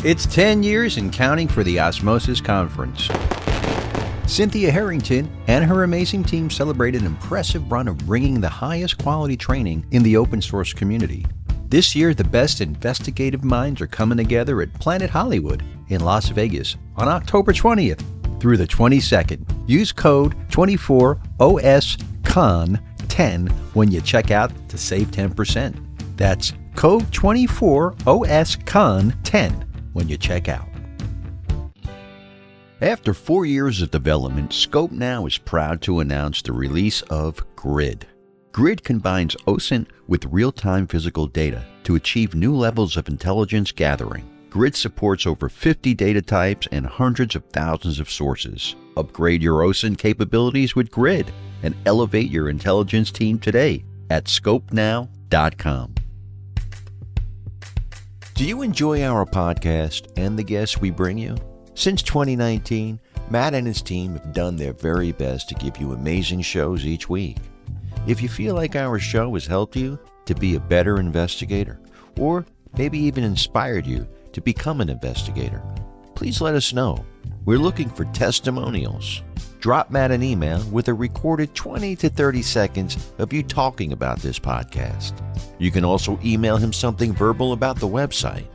It's 10 years and counting for the OSMOSIS Conference. Cynthia Harrington and her amazing team celebrate an impressive run of bringing the highest quality training in the open source community. This year, the best investigative minds are coming together at Planet Hollywood in Las Vegas on October 20th through the 22nd. Use code 24OSCON10 when you check out to save 10%. That's code 24OSCON10 when you check out. After 4 years of development, Scope Now is proud to announce the release of Grid. Grid combines OSINT with real-time physical data to achieve new levels of intelligence gathering. Grid supports over 50 data types and hundreds of thousands of sources. Upgrade your OSINT capabilities with Grid and elevate your intelligence team today at scopenow.com. Do you enjoy our podcast and the guests we bring you? Since 2019, Matt and his team have done their very best to give you amazing shows each week. If you feel like our show has helped you to be a better investigator, or maybe even inspired you to become an investigator, please let us know. We're looking for testimonials. Drop Matt an email with a recorded 20 to 30 seconds of you talking about this podcast. You can also email him something verbal about the website.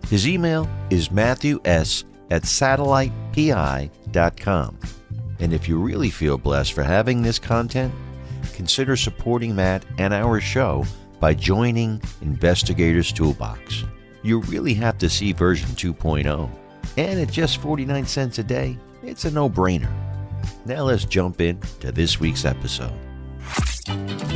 His email is matthews@satellitepi.com. And if you really feel blessed for having this content, consider supporting Matt and our show by joining Investigators Toolbox. You really have to see version 2.0. And at just 49 cents a day, it's a no-brainer. Now let's jump into this week's episode.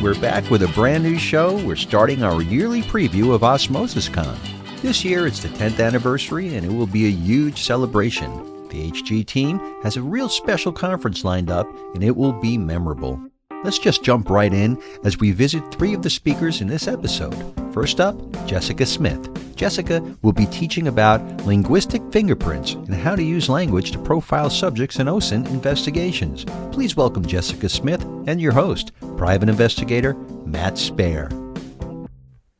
We're back with a brand new show. We're starting our yearly preview of OSMOSISCon. This year it's the 10th anniversary and it will be a huge celebration. The HG team has a real special conference lined up and it will be memorable. Let's just jump right in as we visit three of the speakers in this episode. First up, Jessica Smith. Jessica will be teaching about linguistic fingerprints and how to use language to profile subjects in OSINT investigations. Please welcome Jessica Smith and your host, private investigator Matt Spare.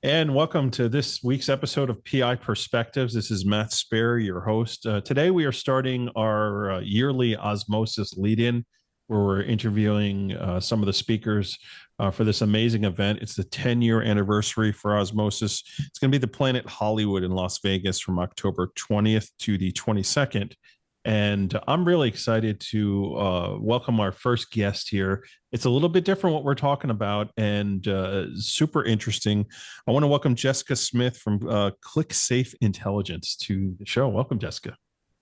And welcome to this week's episode of PI Perspectives. This is Matt Spare, your host. Today we are starting our yearly OSMOSIS lead-in, where we're interviewing some of the speakers for this amazing event. It's the 10-year anniversary for OSMOSIS. It's going to be the Planet Hollywood in Las Vegas from October 20th to the 22nd. And I'm really excited to welcome our first guest here. It's a little bit different what we're talking about and super interesting. I want to welcome Jessica Smith from ClickSafe Intelligence to the show. Welcome, Jessica.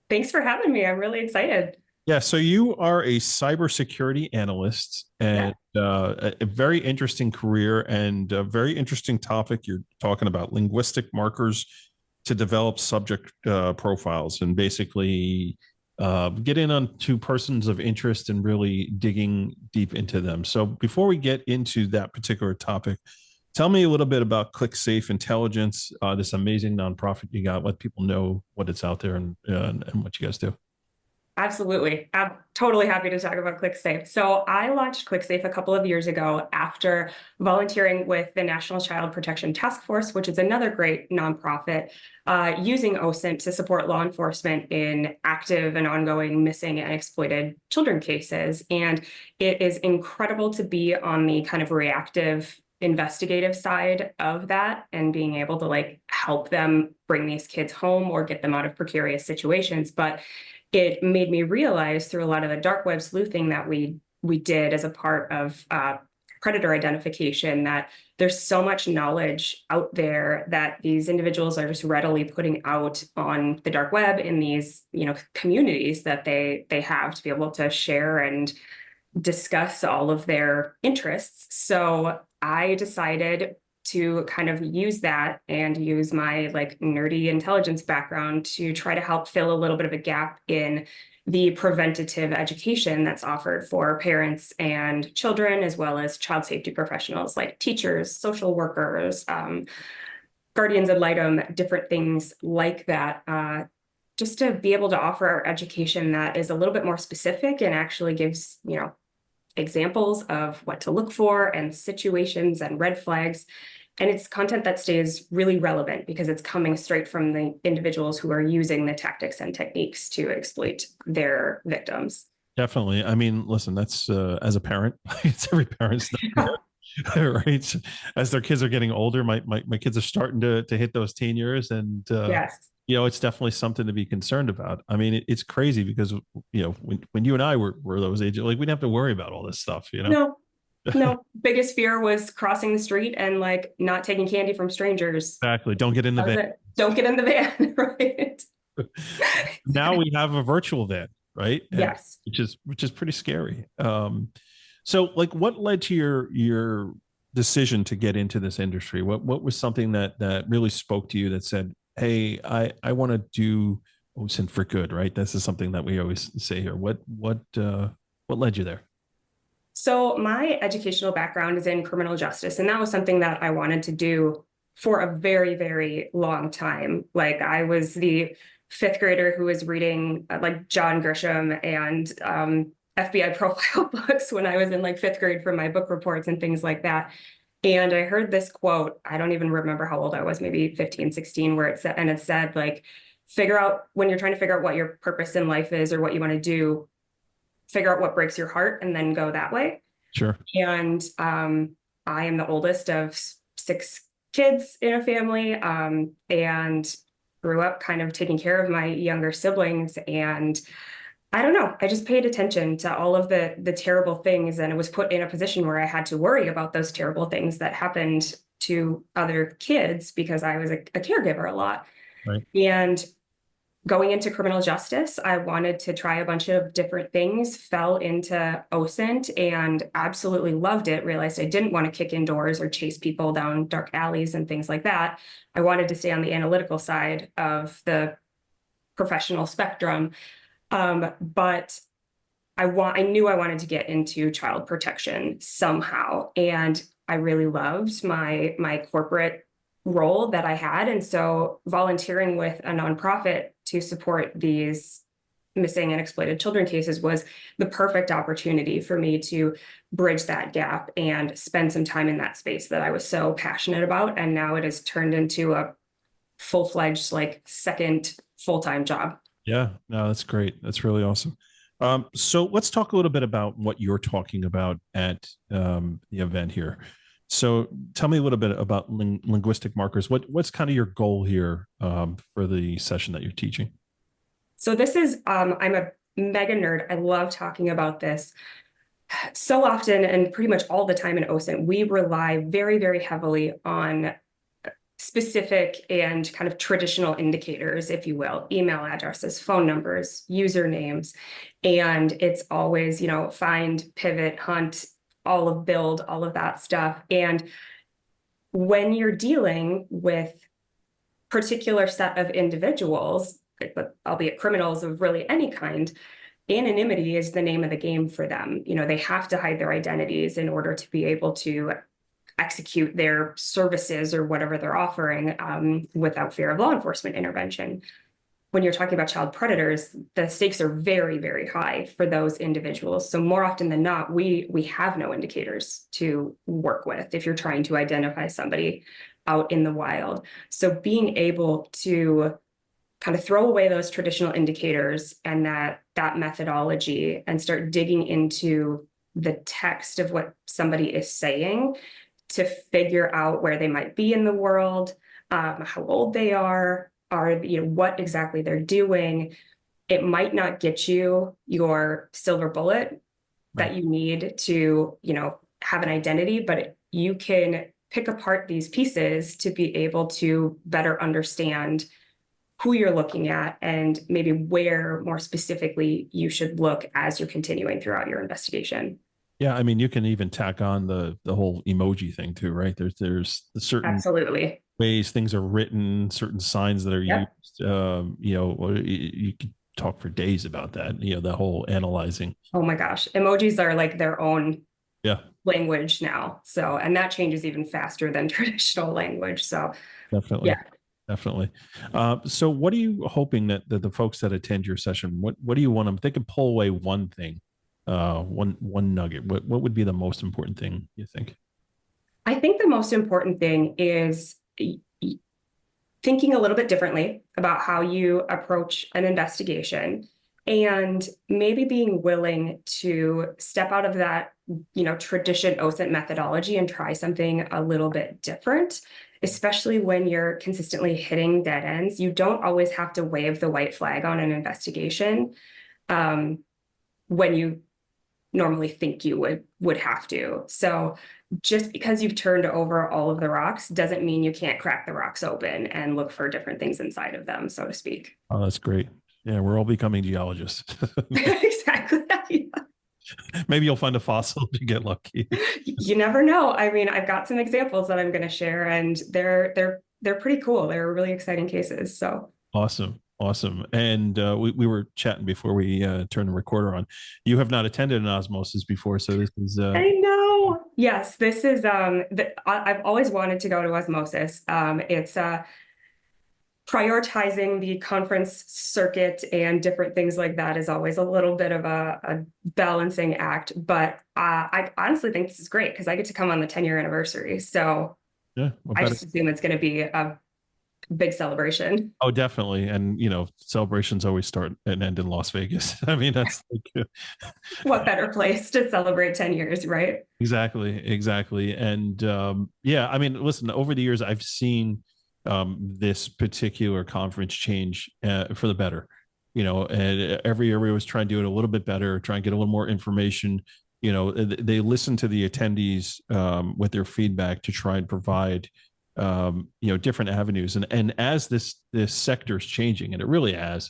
Thanks for having me. I'm really excited. Yeah, so you are a cybersecurity analyst and a very interesting career and a very interesting topic. You're talking about linguistic markers to develop subject profiles and basically get in onto persons of interest and really digging deep into them. So before we get into that particular topic, tell me a little bit about ClickSafe Intelligence, this amazing nonprofit you got. Let people know what it's out there and what you guys do. Absolutely. I'm totally happy to talk about ClickSafe. So I launched ClickSafe a couple of years ago after volunteering with the National Child Protection Task Force, which is another great nonprofit, using OSINT to support law enforcement in active and ongoing missing and exploited children cases. And it is incredible to be on the kind of reactive investigative side of that and being able to help them bring these kids home or get them out of precarious situations. But it made me realize through a lot of the dark web sleuthing that we did as a part of predator identification that there's so much knowledge out there that these individuals are just readily putting out on the dark web in these communities that they have to be able to share and discuss all of their interests. So I decided to kind of use that and use my nerdy intelligence background to try to help fill a little bit of a gap in the preventative education that's offered for parents and children, as well as child safety professionals like teachers, social workers, guardians ad litem, different things like that, just to be able to offer education that is a little bit more specific and actually gives, examples of what to look for and situations and red flags And it's content that stays really relevant because it's coming straight from the individuals who are using the tactics and techniques to exploit their victims. Definitely. I mean, listen, that's as a parent, it's every parent's nightmare, right? As their kids are getting older, my kids are starting to hit those teen years, and Yes. it's definitely something to be concerned about. I mean, it's crazy because when you and I were those ages, like we didn't have to worry about all this stuff. No, no. Biggest fear was crossing the street and like not taking candy from strangers. Exactly. Don't get in the van. Don't get in the van, right? Now we have a virtual van, right? Yes. Which is pretty scary. So like what led to your decision to get into this industry? What was something that really spoke to you that said, hey, I want to do OSINT for good, right? This is something that we always say here. What led you there? So my educational background is in criminal justice, and that was something that I wanted to do for a very, very long time. Like I was the fifth grader who was reading like John Grisham and FBI profile books when I was in like fifth grade for my book reports and things like that. And I heard this quote, I don't even remember how old I was, maybe 15, 16, where it said like, when you're trying to figure out what your purpose in life is or what you want to do, figure out what breaks your heart and then go that way. Sure. And I am the oldest of 6 kids in a family, and grew up kind of taking care of my younger siblings. And I don't know, I just paid attention to all of the terrible things, and it was put in a position where I had to worry about those terrible things that happened to other kids because I was a caregiver a lot. Right. And going into criminal justice, I wanted to try a bunch of different things, fell into OSINT and absolutely loved it, realized I didn't want to kick indoors or chase people down dark alleys and things like that. I wanted to stay on the analytical side of the professional spectrum. But I knew I wanted to get into child protection somehow. And I really loved my corporate role that I had. And so volunteering with a nonprofit to support these missing and exploited children cases was the perfect opportunity for me to bridge that gap and spend some time in that space that I was so passionate about. And now it has turned into a full-fledged, like second full-time job. Yeah, no, that's great. That's really awesome. So let's talk a little bit about what you're talking about at the event here. So tell me a little bit about linguistic markers. What's kind of your goal here for the session that you're teaching? So this is, I'm a mega nerd. I love talking about this. So often and pretty much all the time in OSINT, we rely very, very heavily on specific and kind of traditional indicators, if you will, email addresses, phone numbers, usernames. And it's always, find, pivot, hunt, all of build, all of that stuff. And when you're dealing with particular set of individuals, albeit criminals of really any kind, anonymity is the name of the game for them. They have to hide their identities in order to be able to execute their services or whatever they're offering without fear of law enforcement intervention. When you're talking about child predators, the stakes are very, very high for those individuals. So more often than not, we have no indicators to work with if you're trying to identify somebody out in the wild. So being able to kind of throw away those traditional indicators and that methodology and start digging into the text of what somebody is saying to figure out where they might be in the world, how old they are what exactly they're doing. It might not get you your silver bullet that you need to, have an identity, but you can pick apart these pieces to be able to better understand who you're looking at and maybe where more specifically you should look as you're continuing throughout your investigation. Yeah, I mean, you can even tack on the whole emoji thing too, right? There's certain Absolutely ways things are written, certain signs that are used. You could talk for days about that. The whole analyzing. Oh my gosh, emojis are like their own language now. So, and that changes even faster than traditional language. So, definitely. Definitely. So, what are you hoping that the folks that attend your session? What do you want them? They can pull away one thing. One nugget. What would be the most important thing you think? I think the most important thing is thinking a little bit differently about how you approach an investigation, and maybe being willing to step out of that, tradition OSINT methodology and try something a little bit different, especially when you're consistently hitting dead ends. You don't always have to wave the white flag on an investigation when you normally think you would have to. So just because you've turned over all of the rocks doesn't mean you can't crack the rocks open and look for different things inside of them, so to speak. Oh, that's great. Yeah, we're all becoming geologists. Exactly. Maybe you'll find a fossil if you get lucky. You never know. I mean, I've got some examples that I'm going to share, and they're pretty cool. They're really exciting cases. So Awesome. And we were chatting before we turned the recorder on. You have not attended an osmosis before, so this is I know. Yes, this is I've always wanted to go to osmosis. It's prioritizing the conference circuit and different things like that is always a little bit of a balancing act. But I honestly think this is great because I get to come on the 10-year anniversary. So yeah, I just assume it's going to be a big celebration. Oh, definitely. And, celebrations always start and end in Las Vegas. I mean, that's like what better place to celebrate 10 years, right? Exactly. And I mean, listen, over the years, I've seen this particular conference change for the better. And every year we always try and do it a little bit better, try and get a little more information. They listen to the attendees with their feedback to try and provide different avenues. And as this sector is changing, and it really has,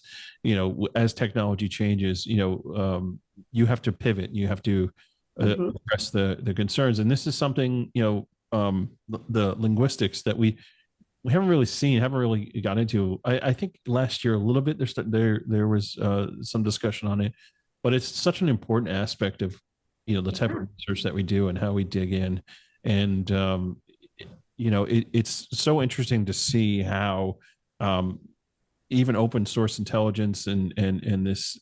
as technology changes, you have to pivot, you have to address the concerns. And this is something, the linguistics that we haven't really got into. I think last year a little bit there was some discussion on it, but it's such an important aspect of, the type of research that we do and how we dig in. And, it's so interesting to see how even open source intelligence and this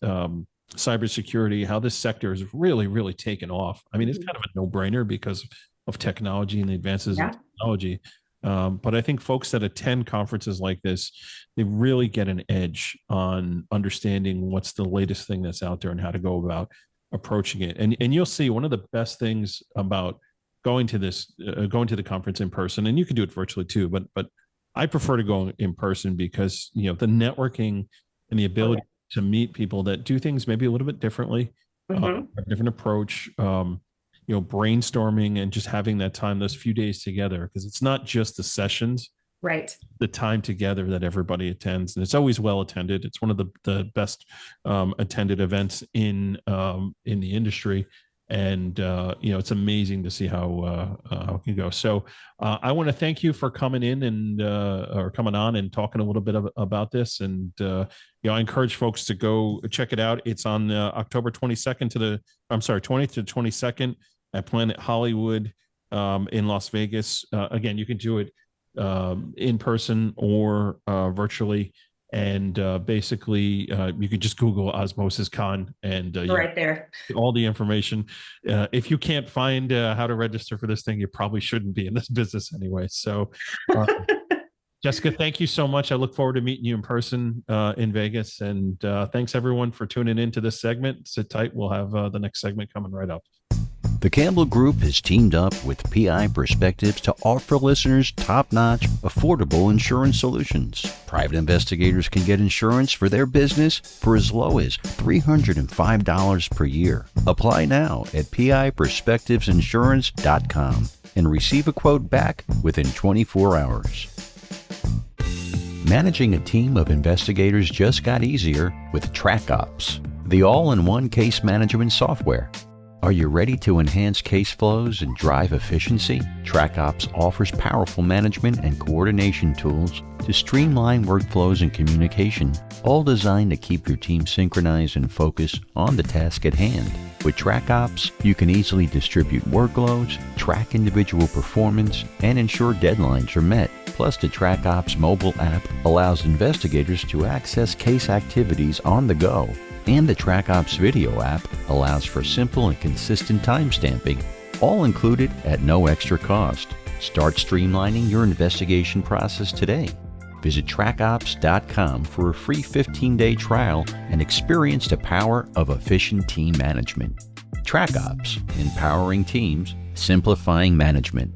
cybersecurity, how this sector is really, really taken off. I mean, it's kind of a no-brainer because of technology and the advances in technology. But I think folks that attend conferences like this, they really get an edge on understanding what's the latest thing that's out there and how to go about approaching it. And you'll see one of the best things about going to the conference in person, and you can do it virtually too, but I prefer to go in person because, the networking and the ability to meet people that do things maybe a little bit differently, a different approach, brainstorming and just having that time, those few days together, because it's not just the sessions, right? The time together that everybody attends, and it's always well attended. It's one of the best attended events in the industry. And it's amazing to see how it can go. So I want to thank you for coming in and or coming on and talking a little bit about this. And I encourage folks to go check it out. It's on October 20th to 22nd at Planet Hollywood in Las Vegas. Again, you can do it in person or virtually. And basically, you can just Google Osmosis Con and right there, all the information. If you can't find how to register for this thing, you probably shouldn't be in this business anyway. So, Jessica, thank you so much. I look forward to meeting you in person in Vegas. And thanks everyone for tuning into this segment. Sit tight. We'll have the next segment coming right up. The Campbell Group has teamed up with PI Perspectives to offer listeners top-notch, affordable insurance solutions. Private investigators can get insurance for their business for as low as $305 per year. Apply now at piperspectivesinsurance.com and receive a quote back within 24 hours. Managing a team of investigators just got easier with TrackOps, the all-in-one case management software. Are you ready to enhance case flows and drive efficiency? TrackOps offers powerful management and coordination tools to streamline workflows and communication, all designed to keep your team synchronized and focused on the task at hand. With TrackOps, you can easily distribute workloads, track individual performance, and ensure deadlines are met. Plus, the TrackOps mobile app allows investigators to access case activities on the go. And the TrackOps video app allows for simple and consistent timestamping, all included at no extra cost. Start streamlining your investigation process today. Visit trackops.com for a free 15-day trial and experience the power of efficient team management. TrackOps, empowering teams, simplifying management.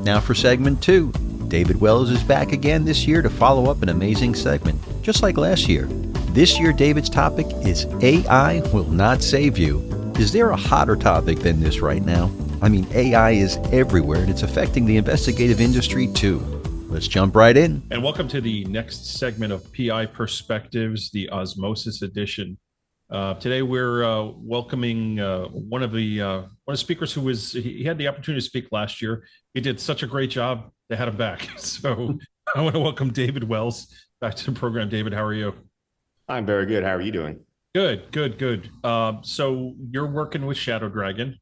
Now for segment 2. David Wells is back again this year to follow up an amazing segment, just like last year. This year, David's topic is AI will not save you. Is there a hotter topic than this right now? I mean, AI is everywhere and it's affecting the investigative industry too. Let's jump right in. And welcome to the next segment of PI Perspectives, the OSMOSIS edition. Today we're welcoming one of the speakers who he had the opportunity to speak last year. He did such a great job, they had him back. So I want to welcome David Wells back to the program. David, how are you? I'm very good. How are you doing? Good. So you're working with Shadow Dragon,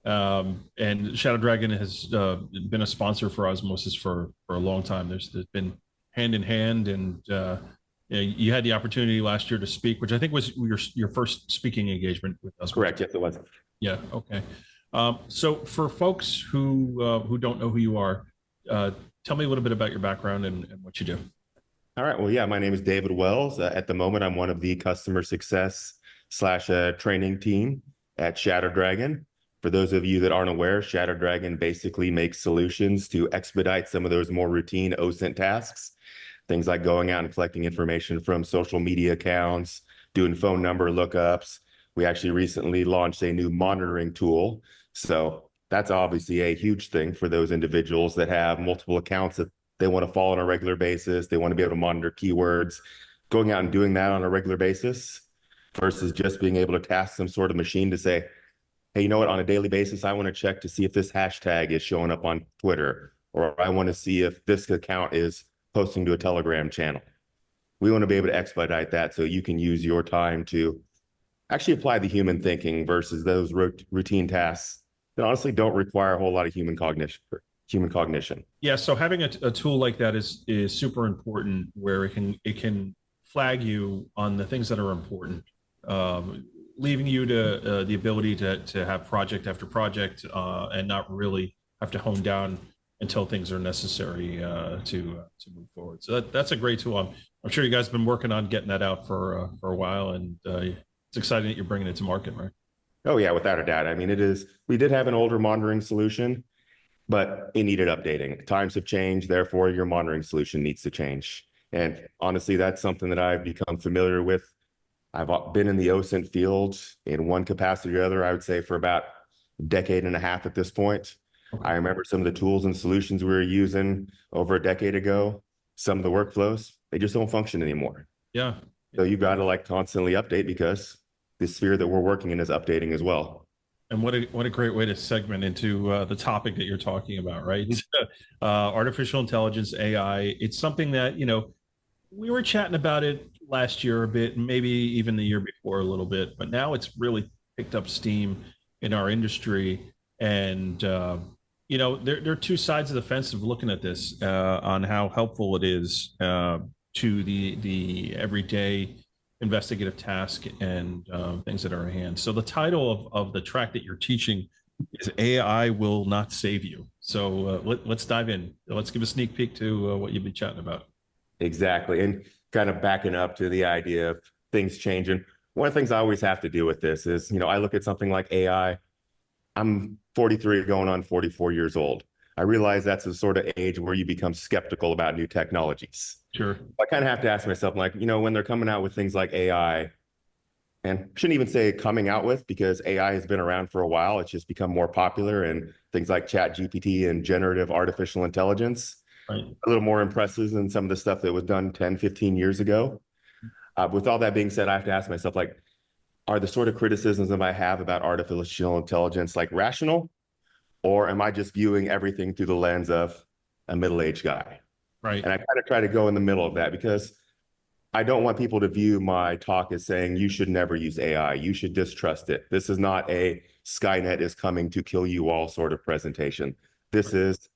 and Shadow Dragon has been a sponsor for OSMOSIS for a long time. There's been hand in hand, and you had the opportunity last year to speak, which I think was your first speaking engagement with us. Correct. Yes, it was. Yeah. Okay. So for folks who don't know who you are, tell me a little bit about your background and what you do. All right. Well, yeah, my name is David Wells. At the moment, I'm one of the customer success / training team at Shadow Dragon. For those of you that aren't aware, Shadow Dragon basically makes solutions to expedite some of those more routine OSINT tasks. Things like going out and collecting information from social media accounts, doing phone number lookups. We actually recently launched a new monitoring tool. So that's obviously a huge thing for those individuals that have multiple accounts that they want to follow on a regular basis. They want to be able to monitor keywords. Going out and doing that on a regular basis versus just being able to task some sort of machine to say, hey, you know what, on a daily basis, I want to check to see if this hashtag is showing up on Twitter, or I want to see if this account is posting to a Telegram channel. We want to be able to expedite that so you can use your time to actually apply the human thinking versus those routine tasks that honestly don't require a whole lot of human cognition. Yeah, so having a tool like that is super important, where it can flag you on the things that are important, leaving you to the ability to have project after project and not really have to hone down until things are necessary to move forward. So that's a great tool. I'm sure you guys have been working on getting that out for a while, and it's exciting that you're bringing it to market, right? Oh yeah, without a doubt. I mean, it is. We did have an older monitoring solution, but it needed updating. Times have changed, therefore your monitoring solution needs to change. And honestly, that's something that I've become familiar with. I've been in the OSINT field in one capacity or other, I would say, for about a decade and a half at this point. Okay. I remember some of the tools and solutions we were using over a decade ago. Some of the workflows, they just don't function anymore. Yeah. So you've got to constantly update, because the sphere that we're working in is updating as well. And what a great way to segment into the topic that you're talking about, right? Artificial intelligence, AI. It's something that, we were chatting about it last year a bit, maybe even the year before a little bit, but now it's really picked up steam in our industry. And, there are two sides of the fence of looking at this on how helpful it is to the everyday investigative task and things that are at hand. So the title of the track that you're teaching is AI Will Not Save You. So let's dive in. Let's give a sneak peek to what you've been chatting about. Exactly. And kind of backing up to the idea of things changing. One of the things I always have to do with this is, I look at something like AI. I'm 43 going on 44 years old. I realize that's the sort of age where you become skeptical about new technologies. Sure. I kind of have to ask myself, when they're coming out with things like AI, and shouldn't even say coming out with, because AI has been around for a while. It's just become more popular, and things like ChatGPT and generative artificial intelligence, right, a little more impressive than some of the stuff that was done 10, 15 years ago. With all that being said, I have to ask myself, are the sort of criticisms that I have about artificial intelligence rational, or am I just viewing everything through the lens of a middle-aged guy? Right. And I kind of try to go in the middle of that, because I don't want people to view my talk as saying you should never use AI, you should distrust it. This is not a Skynet is coming to kill you all sort of presentation. This is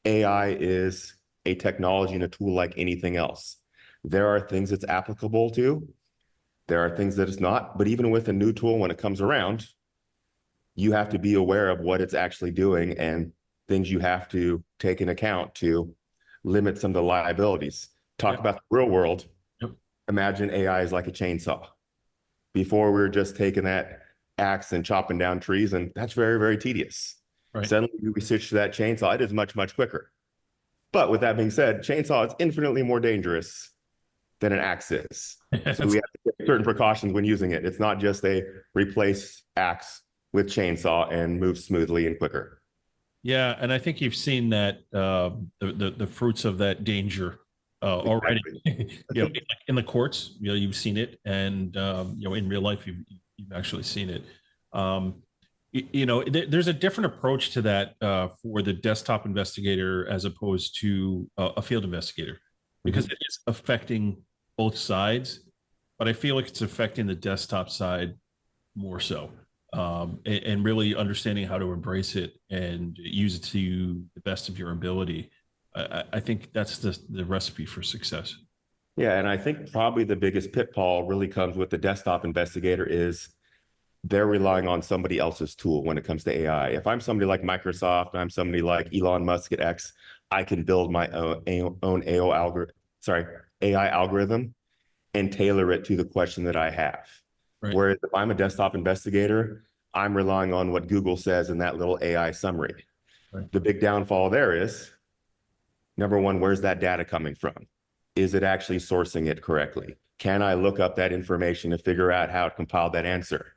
AI is a technology and a tool like anything else. There are things it's applicable to. There are things that it's not. But even with a new tool, when it comes around, you have to be aware of what it's actually doing and things you have to take into account to limit some of the liabilities. Talk about the real world. Yep. Imagine AI is like a chainsaw. Before we were just taking that axe and chopping down trees, and that's very, very tedious. Right. Suddenly we switch to that chainsaw, it is much, much quicker. But with that being said, chainsaw is infinitely more dangerous than an axe is. So we have to take certain precautions when using it. It's not just a replace axe with chainsaw and move smoothly and quicker. Yeah, and I think you've seen that the fruits of that danger already. In the courts, you've seen it, and in real life, you've actually seen it. There's a different approach to that for the desktop investigator as opposed to a field investigator, because it is affecting both sides, but I feel like it's affecting the desktop side more so. And really understanding how to embrace it and use it to the best of your ability. I think that's the recipe for success. Yeah, and I think probably the biggest pitfall really comes with the desktop investigator is they're relying on somebody else's tool when it comes to AI. If I'm somebody like Microsoft, I'm somebody like Elon Musk at X, I can build my own AI algorithm and tailor it to the question that I have. Right. Whereas if I'm a desktop investigator, I'm relying on what Google says in that little AI summary. Right. The big downfall there is, number one, where's that data coming from? Is it actually sourcing it correctly? Can I look up that information to figure out how to compile that answer?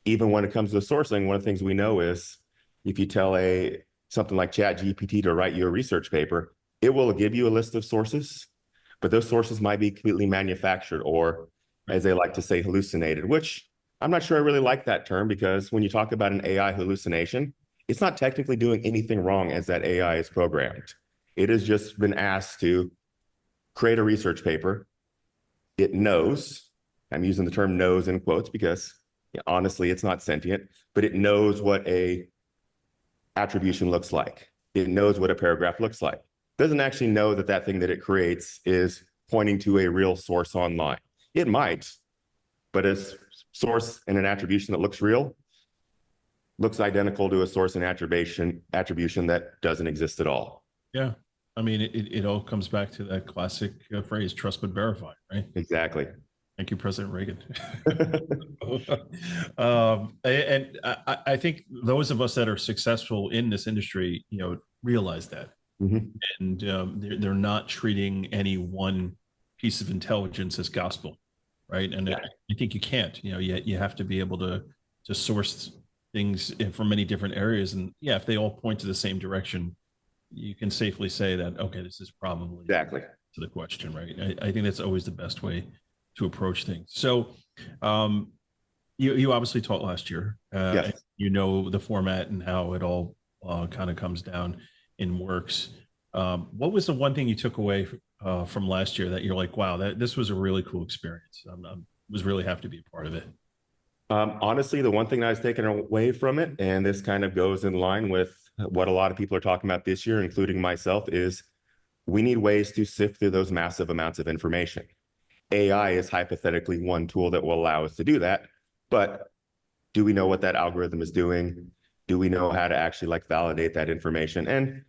Even when it comes to sourcing, one of the things we know is if you tell something like ChatGPT to write you a research paper, it will give you a list of sources, but those sources might be completely manufactured or, as they like to say, hallucinated, which I'm not sure I really like that term, because when you talk about an AI hallucination, it's not technically doing anything wrong as that AI is programmed. It has just been asked to create a research paper. It knows, I'm using the term knows in quotes because honestly, it's not sentient, but it knows what a attribution looks like. It knows what a paragraph looks like. It doesn't actually know that that thing that it creates is pointing to a real source online. It might, but a source and an attribution that looks real looks identical to a source and attribution that doesn't exist at all. Yeah. I mean, it all comes back to that classic phrase, trust but verify, right? Exactly. Thank you, President Reagan. And I think those of us that are successful in this industry, realize that. And they're not treating any one piece of intelligence as gospel, right? And I think you can't. You have to be able to source things from many different areas, and if they all point to the same direction, you can safely say that, okay, this is probably exactly to the question, right? I think that's always the best way to approach things. So you obviously taught last year. Yes. You know the format and how it all kind of comes down and works. What was the one thing you took away from last year that you're like, wow, this was a really cool experience? I was really happy to be a part of it. Honestly, the one thing I was taking away from it, and this kind of goes in line with what a lot of people are talking about this year, including myself, is we need ways to sift through those massive amounts of information. AI is hypothetically one tool that will allow us to do that, but do we know what that algorithm is doing? Do we know how to actually validate that information? And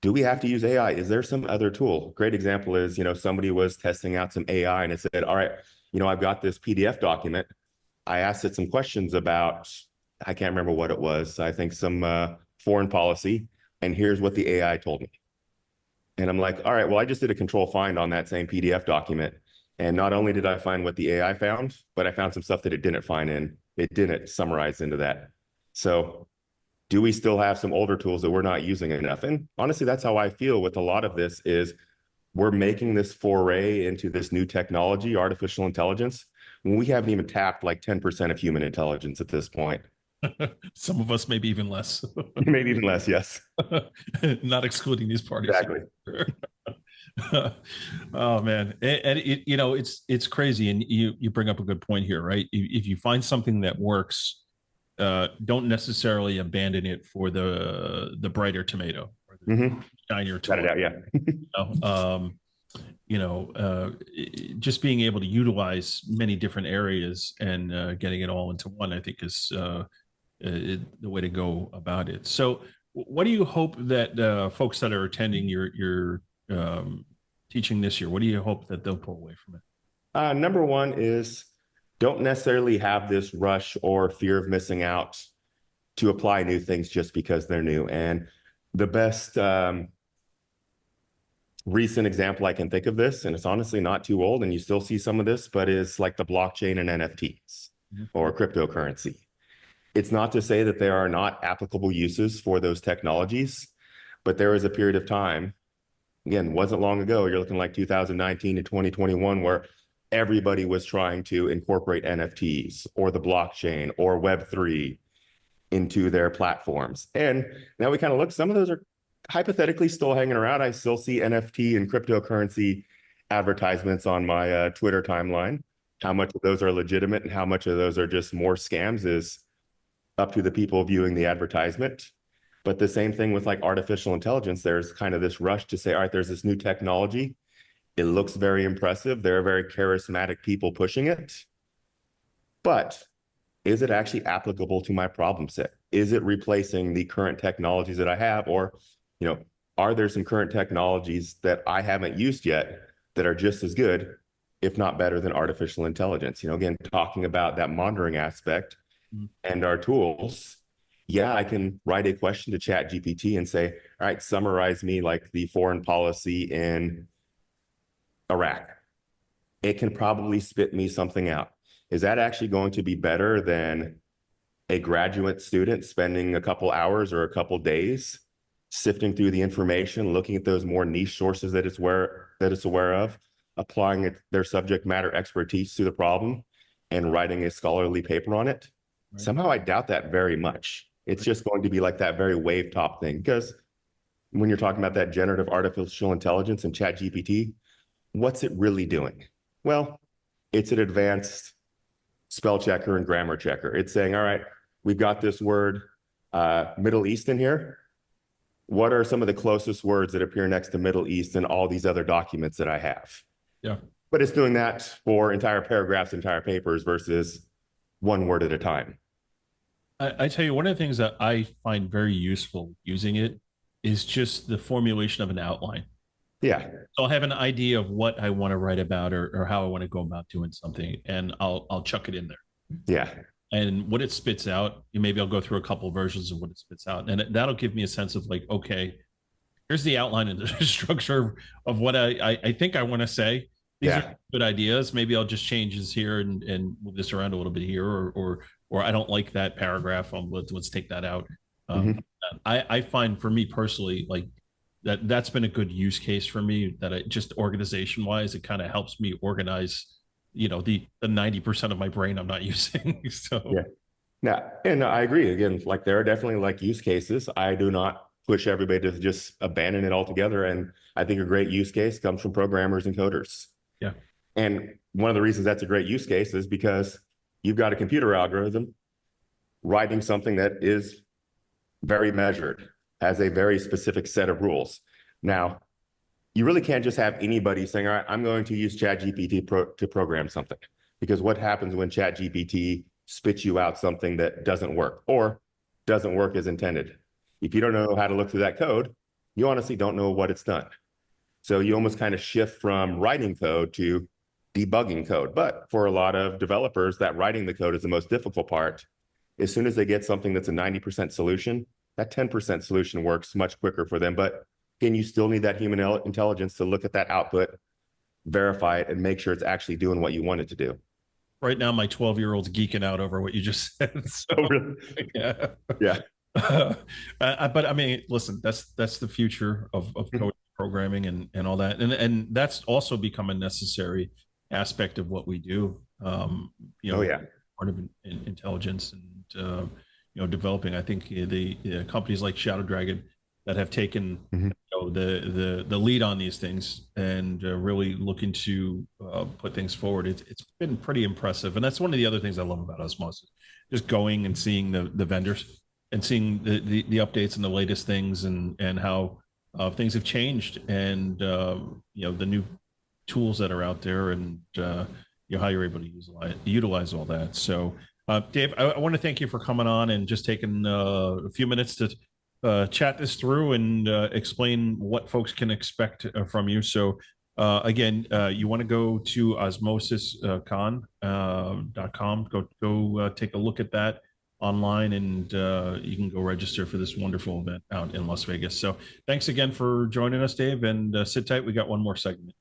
do we have to use AI? Is there some other tool? Great example is, somebody was testing out some AI and it said, all right, I've got this PDF document. I asked it some questions about, I can't remember what it was. I think some foreign policy, and here's what the AI told me. And I'm like, all right, well, I just did a control find on that same PDF document. And not only did I find what the AI found, but I found some stuff that it didn't find in. It didn't summarize into that. So do we still have some older tools that we're not using enough? And honestly, that's how I feel with a lot of this is we're making this foray into this new technology, artificial intelligence, when we haven't even tapped 10% of human intelligence at this point. Some of us, maybe even less. Maybe even less, yes. Not excluding these parties. Exactly. Oh man, and it's crazy, and you bring up a good point here, right? If you find something that works, don't necessarily abandon it for the brighter tomato or the shinier tomato. Just being able to utilize many different areas and getting it all into one, I think is the way to go about it. So, what do you hope that folks that are attending your teaching this year, what do you hope that they'll pull away from it? Number one is don't necessarily have this rush or fear of missing out to apply new things just because they're new. And the best recent example I can think of this, and it's honestly not too old, and you still see some of this, but is like the blockchain and NFTs or cryptocurrency. It's not to say that there are not applicable uses for those technologies, but there was a period of time, again, wasn't long ago, you're looking like 2019 to 2021, where everybody was trying to incorporate NFTs or the blockchain or Web3 into their platforms. And now we kind of look, some of those are hypothetically still hanging around. I still see NFT and cryptocurrency advertisements on my Twitter timeline. How much of those are legitimate and how much of those are just more scams is up to the people viewing the advertisement. But the same thing with like artificial intelligence, there's kind of this rush to say, all right, there's this new technology. It looks very impressive. There are very charismatic people pushing it. But is it actually applicable to my problem set? Is it replacing the current technologies that I have? Or, are there some current technologies that I haven't used yet that are just as good, if not better than artificial intelligence? Again, talking about that monitoring aspect and our tools. Yeah, I can write a question to ChatGPT and say, all right, summarize me like the foreign policy in Iraq. It can probably spit me something out. Is that actually going to be better than a graduate student spending a couple hours or a couple days sifting through the information, looking at those more niche sources that it's aware of, applying their subject matter expertise to the problem, and writing a scholarly paper on it? Right. Somehow I doubt that very much. It's just going to be like that very wave top thing, because when you're talking about that generative artificial intelligence and ChatGPT, what's it really doing? Well, it's an advanced spell checker and grammar checker. It's saying, all right, we've got this word Middle East in here. What are some of the closest words that appear next to Middle East in all these other documents that I have? Yeah. But it's doing that for entire paragraphs, entire papers versus one word at a time. I tell you, one of the things that I find very useful using it is just the formulation of an outline. Yeah. So I'll have an idea of what I want to write about or how I want to go about doing something, and I'll chuck it in there. Yeah. And what it spits out, maybe I'll go through a couple versions of what it spits out, and that'll give me a sense of like, okay, here's the outline and the structure of what I think I want to say. These are good ideas. Maybe I'll just change this here and move this around a little bit here, or I don't like that paragraph. Let's take that out. I find, for me personally, like that's been a good use case for me. That I just organization wise, it kind of helps me organize, the 90% of my brain I'm not using. So yeah, yeah, and I agree. Again, like there are definitely like use cases. I do not push everybody to just abandon it altogether. And I think a great use case comes from programmers and coders. Yeah. And one of the reasons that's a great use case is because you've got a computer algorithm writing something that is very measured, has a very specific set of rules. Now, you really can't just have anybody saying, all right, I'm going to use ChatGPT to program something. Because what happens when ChatGPT spits you out something that doesn't work or doesn't work as intended? If you don't know how to look through that code, you honestly don't know what it's done. So you almost kind of shift from writing code to debugging code. But for a lot of developers, that writing the code is the most difficult part. As soon as they get something that's a 90% solution, that 10% solution works much quicker for them. But again, you still need that human intelligence to look at that output, verify it, and make sure it's actually doing what you want it to do. Right now, my 12-year-old's geeking out over what you just said. So, oh, really? Yeah. Yeah. But I mean, listen, that's the future of code programming and all that. And that's also become a necessary aspect of what we do. Oh, yeah. Part of intelligence and, developing. I think the companies like Shadow Dragon that have taken the lead on these things and really looking to put things forward. It's been pretty impressive. And that's one of the other things I love about OSMOSIS, just going and seeing the vendors and seeing the updates and the latest things and how things have changed and, the new tools that are out there and, how you're able to utilize all that. So Dave, I want to thank you for coming on and just taking a few minutes to chat this through and explain what folks can expect from you. So again, you want to go to osmosiscon.com, go take a look at that online, and you can go register for this wonderful event out in Las Vegas. So thanks again for joining us, Dave, and sit tight. We got one more segment.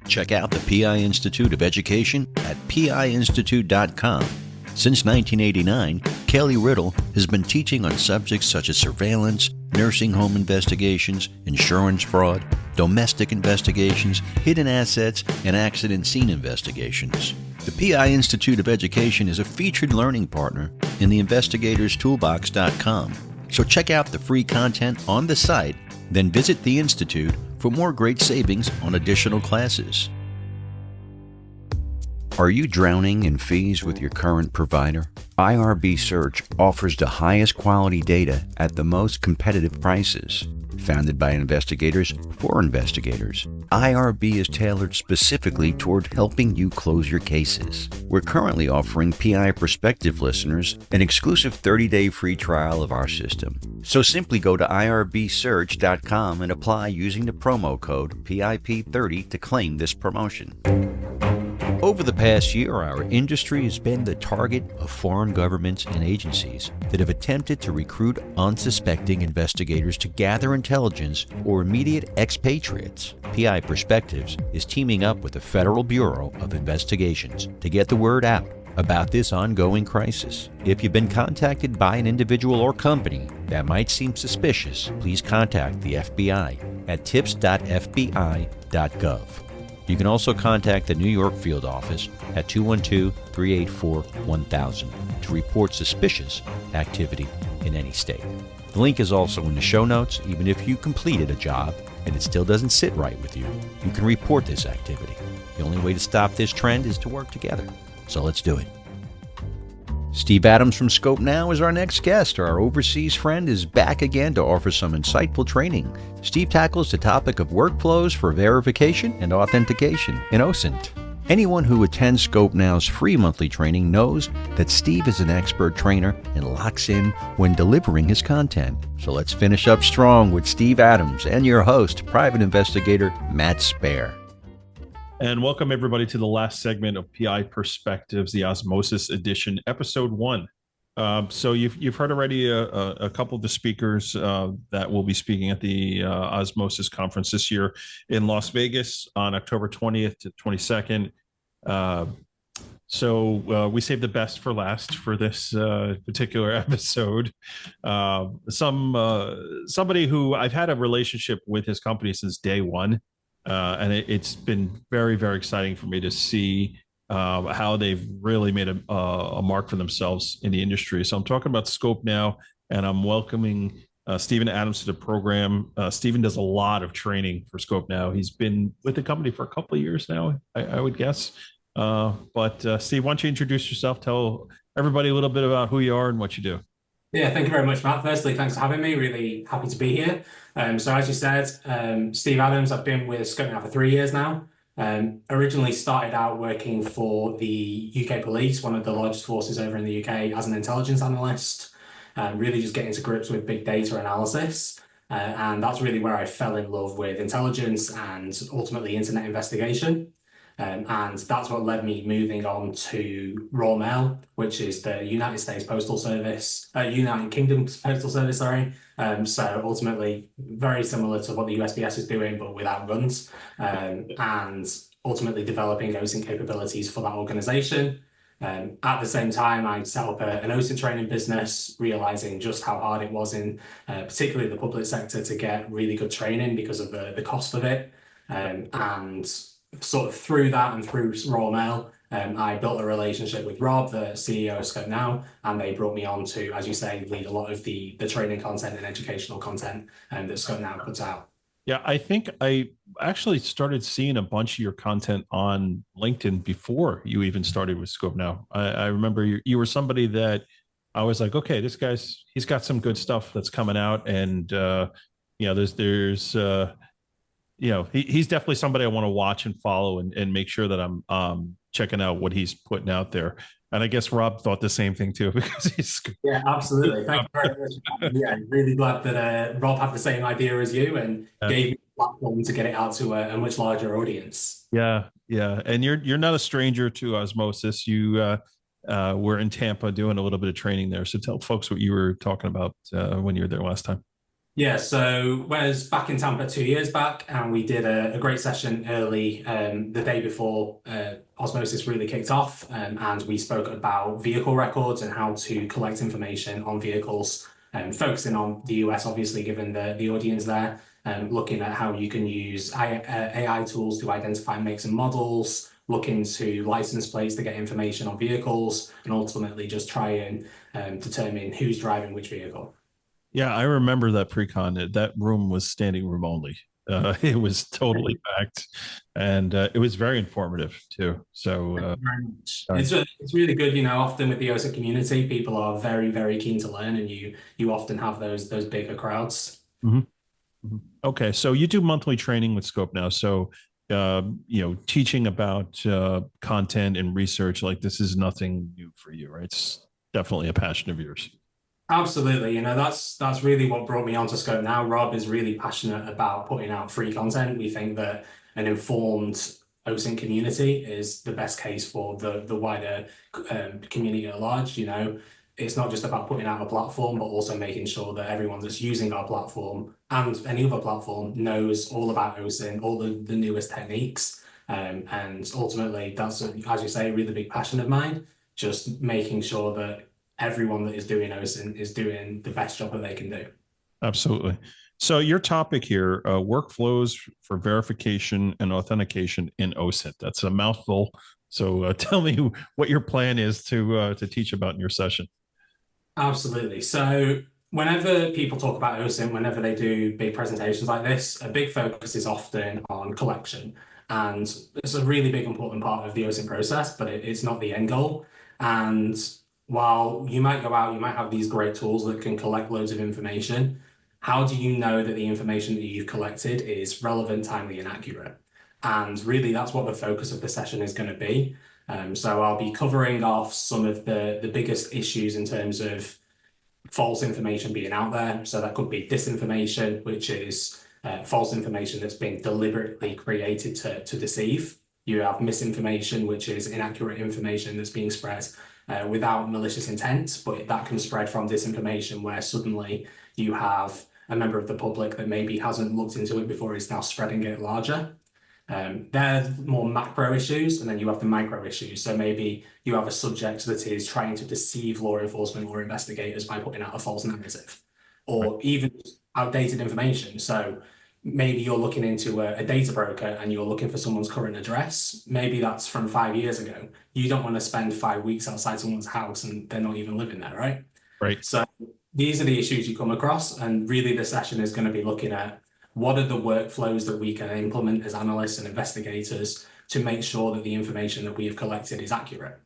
Check out the PI Institute of Education at piinstitute.com. Since 1989, Kelly Riddle has been teaching on subjects such as surveillance, nursing home investigations, insurance fraud, domestic investigations, hidden assets, and accident scene investigations. The PI Institute of Education is a featured learning partner in the investigatorstoolbox.com. So check out the free content on the site, then visit the Institute for more great savings on additional classes. Are you drowning in fees with your current provider? IRB Search offers the highest quality data at the most competitive prices. Founded by investigators for investigators, IRB is tailored specifically toward helping you close your cases. We're currently offering PI Perspective listeners an exclusive 30-day free trial of our system. So simply go to irbsearch.com and apply using the promo code PIP30 to claim this promotion. Over the past year, our industry has been the target of foreign governments and agencies that have attempted to recruit unsuspecting investigators to gather intelligence or immediate expatriates. PI Perspectives is teaming up with the Federal Bureau of Investigations to get the word out about this ongoing crisis. If you've been contacted by an individual or company that might seem suspicious, please contact the FBI at tips.fbi.gov. You can also contact the New York field office at 212-384-1000 to report suspicious activity in any state. The link is also in the show notes. Even if you completed a job and it still doesn't sit right with you, you can report this activity. The only way to stop this trend is to work together. So let's do it. Steve Adams from Scope Now is our next guest. Our overseas friend is back again to offer some insightful training. Steve tackles the topic of workflows for verification and authentication in OSINT. Anyone who attends Scope Now's free monthly training knows that Steve is an expert trainer and locks in when delivering his content. So let's finish up strong with Steve Adams and your host, private investigator Matt Spare. And welcome everybody to the last segment of PI Perspectives, the Osmosis Edition, Episode 1. So you've heard already a couple of the speakers that will be speaking at the Osmosis conference this year in Las Vegas on October 20th to 22nd. So we saved the best for last for this particular episode. Somebody who I've had a relationship with his company since day one. And it's been very, very exciting for me to see how they've really made a mark for themselves in the industry. So I'm talking about Scope Now, and I'm welcoming Stephen Adams to the program. Stephen does a lot of training for Scope Now. He's been with the company for a couple of years now, I would guess. But Steve, why don't you introduce yourself? Tell everybody a little bit about who you are and what you do. Yeah, thank you very much, Matt. Firstly, thanks for having me. Really happy to be here. So as you said, Steve Adams, I've been with Scope Now for 3 years now. Originally started out working for the UK Police, one of the largest forces over in the UK, as an intelligence analyst, really just getting to grips with big data analysis. And that's really where I fell in love with intelligence and ultimately internet investigation. And that's what led me moving on to Royal Mail, which is the United States Postal Service, United Kingdom's Postal Service, sorry. So ultimately very similar to what the USPS is doing, but without guns, and ultimately developing OSINT capabilities for that organization. At the same time, I set up an OSINT training business, realizing just how hard it was in particularly the public sector to get really good training because of the cost of it. And sort of through that and through Royal Mail, I built a relationship with Rob, the CEO of Scope Now, and they brought me on to, as you say, lead a lot of the training content and educational content that Scope Now puts out. Yeah, I think I actually started seeing a bunch of your content on LinkedIn before you even started with Scope Now. I remember you were somebody that I was like, okay, he's got some good stuff that's coming out, and he's definitely somebody I want to watch and follow and make sure that I'm checking out what he's putting out there. And I guess Rob thought the same thing too, because he's Yeah, absolutely. Thank you very much. Yeah, really glad that Rob had the same idea as you and gave me a platform to get it out to a much larger audience. yeah, yeah. And you're not a stranger to osmosis. You were in Tampa doing a little bit of training there. So tell folks what you were talking about when you were there last time. Yeah, so I was back in Tampa 2 years back, and we did a great session early the day before Osmosis really kicked off, and we spoke about vehicle records and how to collect information on vehicles, focusing on the US, obviously, given the audience there, looking at how you can use AI tools to identify makes and models, look into license plates to get information on vehicles, and ultimately just try and determine who's driving which vehicle. Yeah, I remember that pre-con. That room was standing room only. It was totally packed, and it was very informative too. So Very much. It's really good, you know, often with the OSA community, people are very, very keen to learn, and you often have those bigger crowds. Mhm. Mhm. Okay, so you do monthly training with Scope now. So teaching about content and research like this is nothing new for you, right? It's definitely a passion of yours. Absolutely, you know, that's really what brought me onto Scope now. Rob is really passionate about putting out free content. We think that an informed OSINT community is the best case for the wider community at large. You know, it's not just about putting out a platform, but also making sure that everyone that's using our platform and any other platform knows all about OSINT, all the newest techniques. And ultimately, that's, as you say, a really big passion of mine, just making sure that everyone that is doing OSINT is doing the best job that they can do. Absolutely. So your topic here, workflows for verification and authentication in OSINT. That's a mouthful. So tell me what your plan is to teach about in your session. Absolutely. So whenever people talk about OSINT, whenever they do big presentations like this, a big focus is often on collection. And it's a really big important part of the OSINT process, but it's not the end goal. And while you might go out, you might have these great tools that can collect loads of information. How do you know that the information that you've collected is relevant, timely, and accurate? And really, that's what the focus of the session is going to be. So I'll be covering off some of the biggest issues in terms of false information being out there. So that could be disinformation, which is false information that's been deliberately created to deceive. You have misinformation, which is inaccurate information that's being spread without malicious intent, but that can spread from disinformation where suddenly you have a member of the public that maybe hasn't looked into it before is now spreading it larger. They're more macro issues, and then you have the micro issues. So maybe you have a subject that is trying to deceive law enforcement or investigators by putting out a false narrative, or even outdated information. So maybe you're looking into a data broker and you're looking for someone's current address. Maybe that's from 5 years ago. You don't want to spend 5 weeks outside someone's house and they're not even living there, right? Right. So these are the issues you come across, and really the session is going to be looking at what are the workflows that we can implement as analysts and investigators to make sure that the information that we have collected is accurate.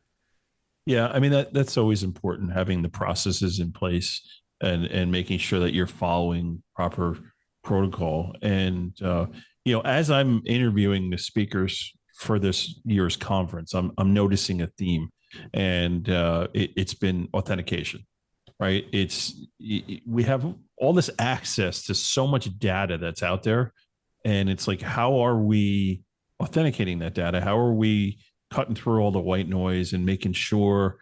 Yeah, I mean that's always important, having the processes in place and making sure that you're following proper protocol. And as I'm interviewing the speakers for this year's conference, I'm noticing a theme, and it's been authentication. Right? We have all this access to so much data that's out there, and it's like, how are we authenticating that data? How are we cutting through all the white noise and making sure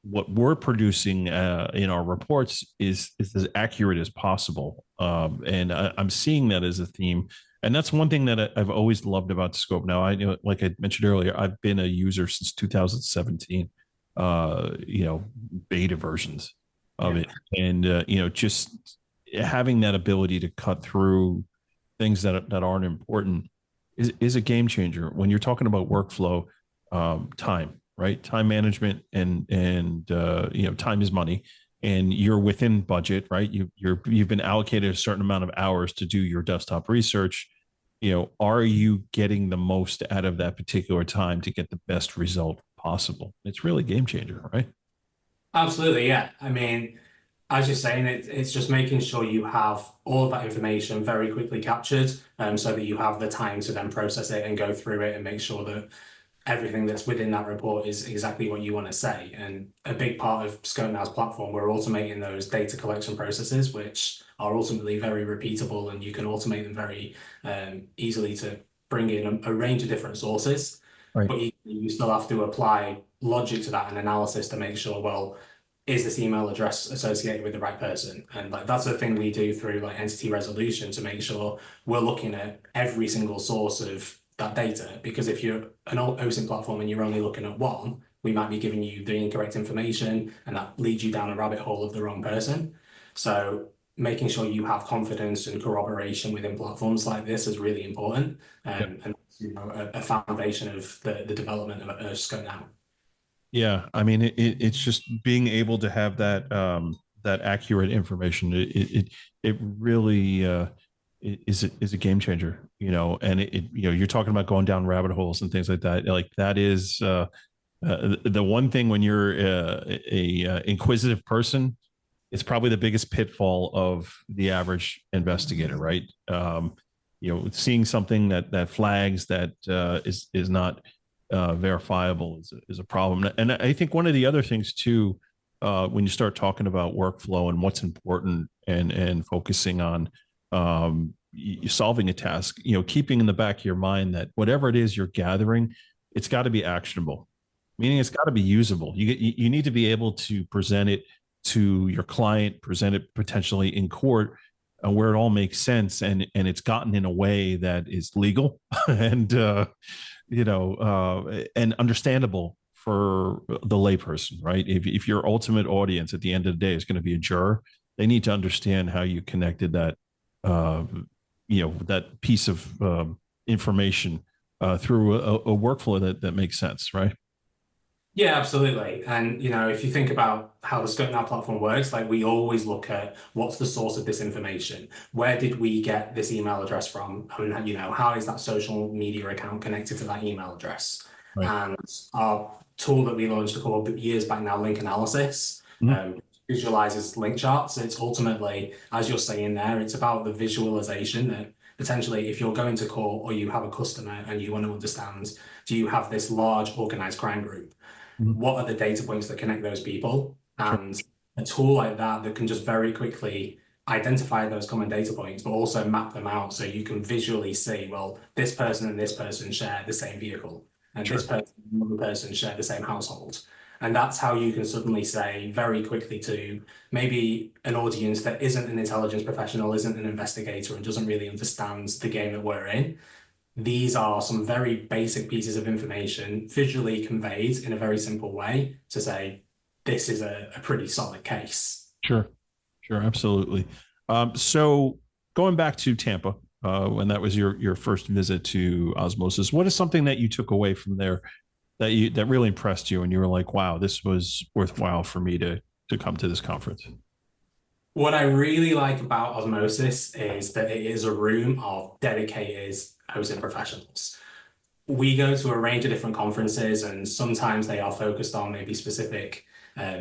what we're producing in our reports is as accurate as possible? And I'm seeing that as a theme, and that's one thing that I've always loved about Scope. Now, like I mentioned earlier, I've been a user since 2017. Beta versions of it, and just having that ability to cut through things that aren't important is a game changer when you're talking about workflow. Time, right? Time management, and time is money, and you're within budget, right? You've been allocated a certain amount of hours to do your desktop research. Are you getting the most out of that particular time to get the best result possible? It's really a game changer, right? Absolutely, yeah. I mean, as you're saying, it's just making sure you have all of that information very quickly captured, so that you have the time to then process it and go through it and make sure that everything that's within that report is exactly what you want to say. And a big part of ScopeNow's platform, we're automating those data collection processes, which are ultimately very repeatable, and you can automate them very easily to bring in a range of different sources. Right. But you still have to apply logic to that and analysis to make sure, well, is this email address associated with the right person? And like that's the thing we do through like entity resolution to make sure we're looking at every single source of that data. Because if you're an OSINT platform and you're only looking at one, we might be giving you the incorrect information, and that leads you down a rabbit hole of the wrong person. So making sure you have confidence and corroboration within platforms like this is really important, and a foundation of the development of Scope Now. Yeah, I mean, it's just being able to have that that accurate information. It really is a game changer, And you're talking about going down rabbit holes and things like that. Like that is the one thing when you're a inquisitive person. It's probably the biggest pitfall of the average investigator, right? Seeing something that flags that is not verifiable is a problem. And I think one of the other things too, when you start talking about workflow and what's important and focusing on solving a task, keeping in the back of your mind that whatever it is you're gathering, it's got to be actionable, meaning it's got to be usable. You need to be able to present it to your client, present it potentially in court, where it all makes sense and it's gotten in a way that is legal and and understandable for the layperson, right? If your ultimate audience at the end of the day is going to be a juror, they need to understand how you connected that that piece of information through a workflow that makes sense, right? Yeah, absolutely. And, if you think about how the Scope Now platform works, like we always look at what's the source of this information? Where did we get this email address from? And, how is that social media account connected to that email address? Right. And our tool that we launched a couple of years back now, Link Analysis, visualizes link charts. It's ultimately, as you're saying there, it's about the visualization that potentially if you're going to court or you have a customer and you want to understand, do you have this large organized crime group? What are the data points that connect those people? And a tool like that can just very quickly identify those common data points, but also map them out so you can visually see, well, this person and this person share the same vehicle, and this person and another person share the same household. And that's how you can suddenly say very quickly to maybe an audience that isn't an intelligence professional, isn't an investigator, and doesn't really understand the game that we're in. These are some very basic pieces of information visually conveyed in a very simple way to say, this is a pretty solid case. Sure, absolutely. So going back to Tampa, when that was your first visit to OSMOSIS, what is something that you took away from there that really impressed you and you were like, wow, this was worthwhile for me to come to this conference? What I really like about OSMOSIS is that it is a room of dedicated OSINT professionals. We go to a range of different conferences, and sometimes they are focused on maybe specific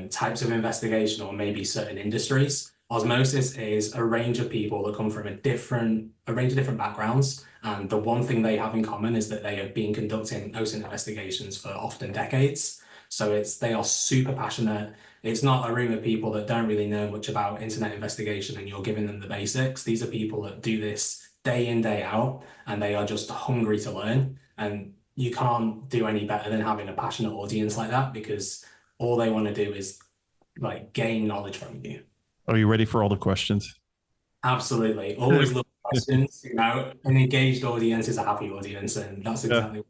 types of investigation or maybe certain industries. OSMOSIS is a range of people that come from a range of different backgrounds, and the one thing they have in common is that they have been conducting OSINT investigations for often decades. So they are super passionate. It's not a room of people that don't really know much about internet investigation and you're giving them the basics. These are people that do this day in, day out, and they are just hungry to learn. And you can't do any better than having a passionate audience like that, because all they want to do is like gain knowledge from you. Are you ready for all the questions? Absolutely. Always love questions. An engaged audience is a happy audience, and that's exactly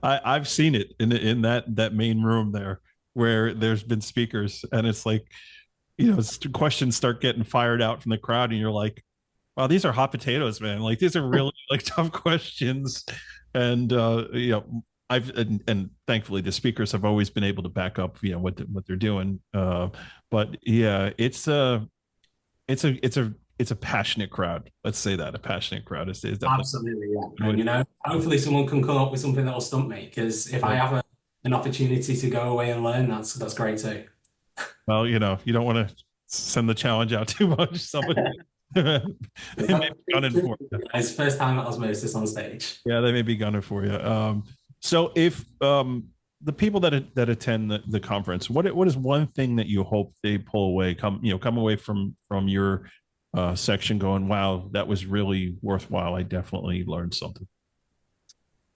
I've seen it in that main room there where there's been speakers, and it's like, questions start getting fired out from the crowd, and you're like, wow, these are hot potatoes, man. Like these are really like tough questions. And and thankfully the speakers have always been able to back up, what they're doing. But yeah, it's a passionate crowd. Let's say that a passionate crowd is absolutely, yeah. And hopefully someone can come up with something that will stump me, because if I have an opportunity to go away and learn, that's great too. Well, you don't want to send the challenge out too much. Somebody they may be gunning for you. It's first time at OSMOSIS on stage. Yeah, they may be gunning for you. So if the people that attend the conference, what is one thing that you hope they pull away, come away from your section going, wow, that was really worthwhile. I definitely learned something.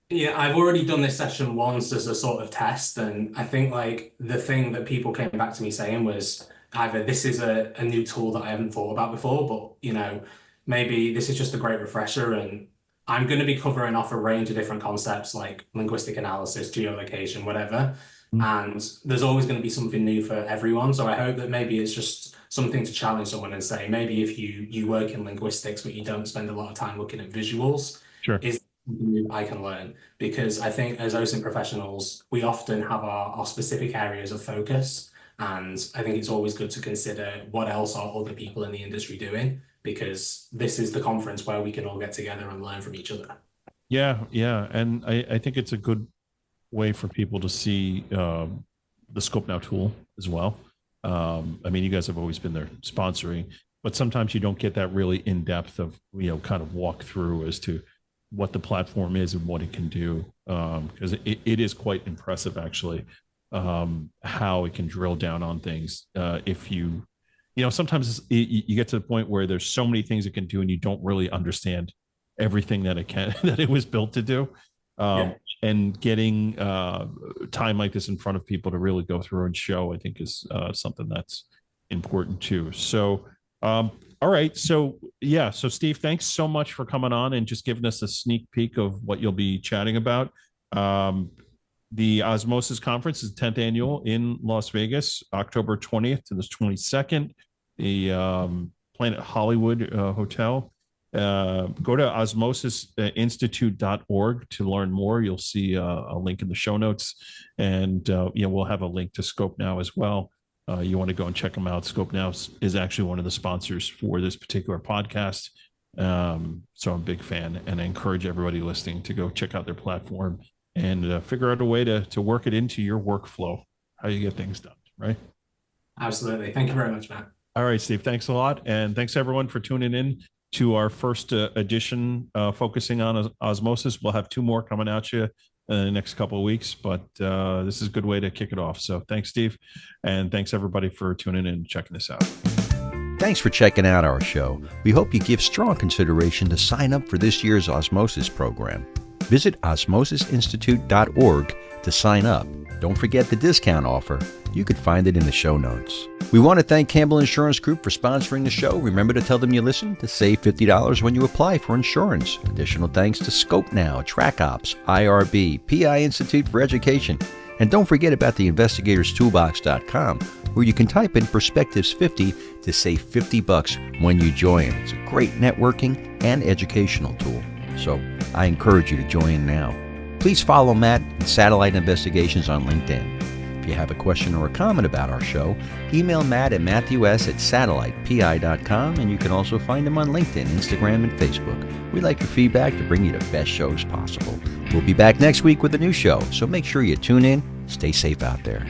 Yeah, I've already done this session once as a sort of test, and I think like the thing that people came back to me saying was either this is a new tool that I haven't thought about before, but maybe this is just a great refresher, and I'm going to be covering off a range of different concepts like linguistic analysis, geolocation, whatever. And there's always going to be something new for everyone. So I hope that maybe it's just something to challenge someone and say, maybe if you work in linguistics, but you don't spend a lot of time looking at visuals, Sure. is something I can learn. Because I think as OSINT professionals, we often have our specific areas of focus. And I think it's always good to consider what else are other people in the industry doing, because this is the conference where we can all get together and learn from each other. Yeah. And I think it's a good way for people to see the Scope Now tool as well. I mean, you guys have always been there sponsoring, but sometimes you don't get that really in depth of, kind of walk through as to what the platform is and what it can do. Because it is quite impressive, actually, how it can drill down on things. If sometimes you get to the point where there's so many things it can do and you don't really understand everything that it can, that it was built to do. And getting time like this in front of people to really go through and show, I think is something that's important too. So, all right. So Steve, thanks so much for coming on and just giving us a sneak peek of what you'll be chatting about. The OSMOSIS conference is 10th annual in Las Vegas, October 20th to the 22nd, the Planet Hollywood Hotel. Go to osmosisinstitute.org to learn more. You'll see a link in the show notes, and we'll have a link to Scope Now as well. You want to go and check them out. Scope Now is actually one of the sponsors for this particular podcast. So I'm a big fan, and I encourage everybody listening to go check out their platform and figure out a way to work it into your workflow, how you get things done, right? Absolutely. Thank you very much, Matt. All right, Steve, thanks a lot. And thanks everyone for tuning in to our first edition focusing on osmosis. We'll have 2 more coming at you in the next couple of weeks, but this is a good way to kick it off. So thanks, Steve. And thanks everybody for tuning in and checking this out. Thanks for checking out our show. We hope you give strong consideration to sign up for this year's Osmosis program. Visit osmosisinstitute.org to sign up. Don't forget the discount offer. You can find it in the show notes. We want to thank Campbell Insurance Group for sponsoring the show. Remember to tell them you listen to save $50 when you apply for insurance. Additional thanks to Scope Now, TrackOps, IRB, PI Institute for Education. And don't forget about the investigatorstoolbox.com, where you can type in Perspectives 50 to save $50 when you join. It's a great networking and educational tool. So I encourage you to join now. Please follow Matt and Satellite Investigations on LinkedIn. If you have a question or a comment about our show, email Matt at matthews@satellitepi.com, and you can also find him on LinkedIn, Instagram, and Facebook. We'd like your feedback to bring you the best shows possible. We'll be back next week with a new show, so make sure you tune in. Stay safe out there.